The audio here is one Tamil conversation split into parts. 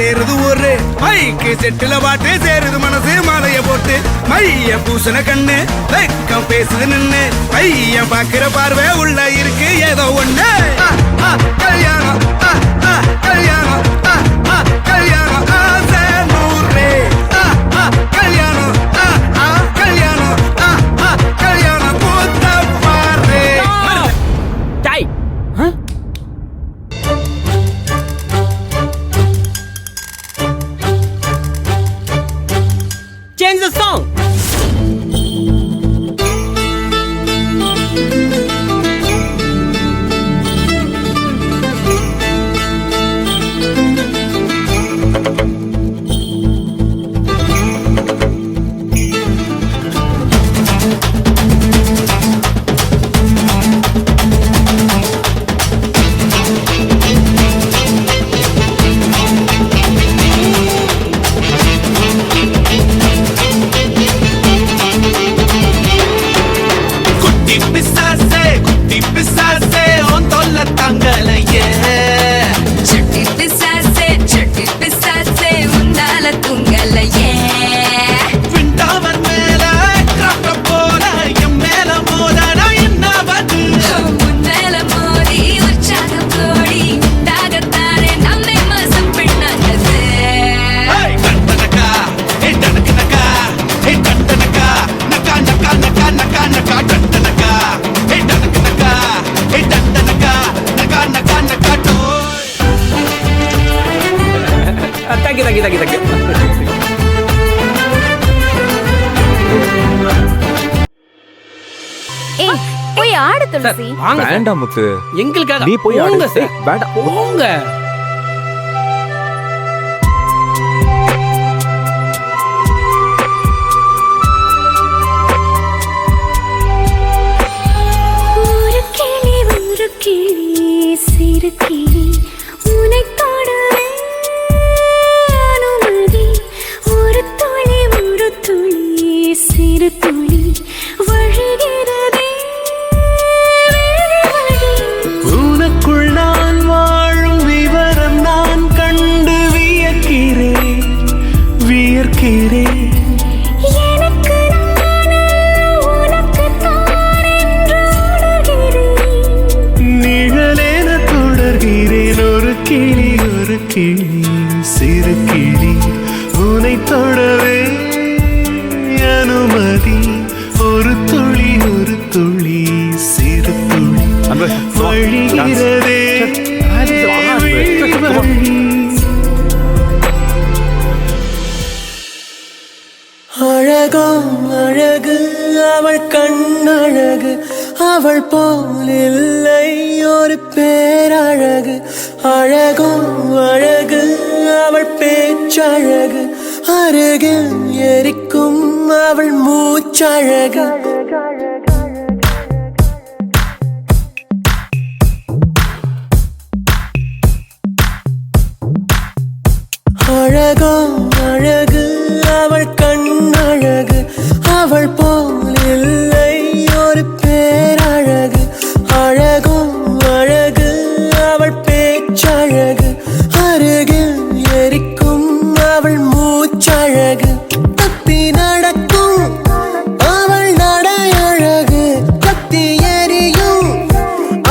சேருது ஊரு மைக்கு செட்டுல பாட்டு சேருது மனசு மாலைய போட்டு மைய பூசண கண்ணு வெக்கம் பேசுது நின்னு பையன் பாக்குற பார்வை உள்ள இருக்கு ஏதோ ஒண்ணு கல்யாணம் கல்யாணம் கல்யாணம் ஆசை நூறு கல்யாணம் கல்யாணம் கல்யாணம் கூத்த பாரு டாய் Change the song. போய் ஆடு துளசி. வேண்டாம் முத்து, எங்களுக்காக நீ போய் ஆடு. வேண்டாம் போங்க. ஒரு கிளி சிறு கிளி உன்னை தொடவே அனுமதி. ஒரு துளி சிறு துளி வழிகிறதே உனக்குள் நான் வாழும் விவரம் நான் கண்டு வியக்கிறேன் வியக்கிறேன். எனக்கு நானே உனக்கு தான் என்று உணர்கிறேன். நிழலென தொடர்கிறேன். ஒரு கிளி சிறு கிளி உன்னை தொடவே அனுமதி. ஒரு துளி சிறு துளி வழிகிறதே வழி. அழகோ அழகு அவள் கண்ணழகு அவள் போல் இல்லை ஒரு பேரழகு. அழகோ அழகு அவள் பேச்சழகு அருகில் எரிக்கும் அவள் மூச்சழகு. அழகோ அழகு அவள் கண்ணழகு அவள் போல் இல்லை ஒரு பேரழகு. அழகோ அழகு அவள் பேச்சழகு அருகில் எரிக்கும் அவள் மூச்சழகு. தப்பி நடக்கும் அவள் நடையழகு கத்தி எரியும்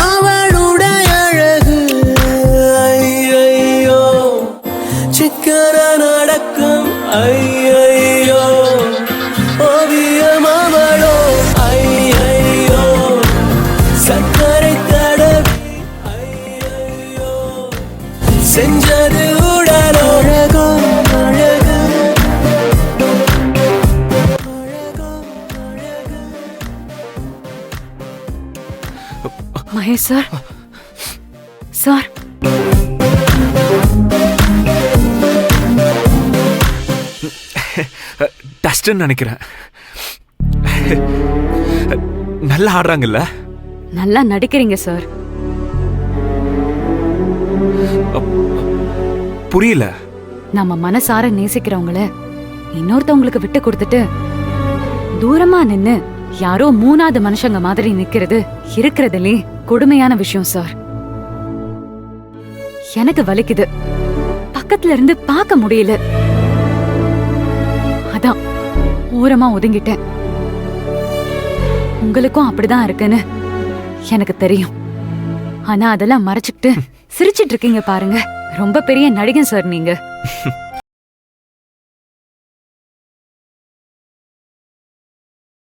அவளுடைய அழகு. ஐயையோ சிக்கன நடக்கும் ஐயையோ ஓவியம் அவளோ. ஐயையோ சக்கரை தடவி ஐயையோ செஞ்சது உடலோ. அழகோ அழகு மகேஷ் சார், சார் டஸ்ட்னு நினைக்கிறேன். நல்லா ஆடுறாங்கல்ல? நல்லா நடிக்கிறீங்க சார். புரியல. நம்ம மனசார நேசிக்கிறவங்கள இன்னொருத்தவங்களுக்கு விட்டு கொடுத்துட்டு தூரமா நின்னு யாரோ மூணாவது மனுஷங்க மாதிரி நிக்கிறது இருக்கிறதுலே கொடுமையான விஷயம் சார். எனக்கு வலிக்குது. பக்கத்துல இருந்து பார்க்க முடியல. அதான் ஓரமா ஒதுங்கிட்டேன். உங்களுக்கும் அப்படிதான் இருக்குன்னு எனக்கு தெரியும். ஆனா அதெல்லாம் மறைச்சுக்கிட்டு சிரிச்சிட்டு இருக்கீங்க பாருங்க. ரொம்ப பெரிய நடிகன் சார் நீங்க.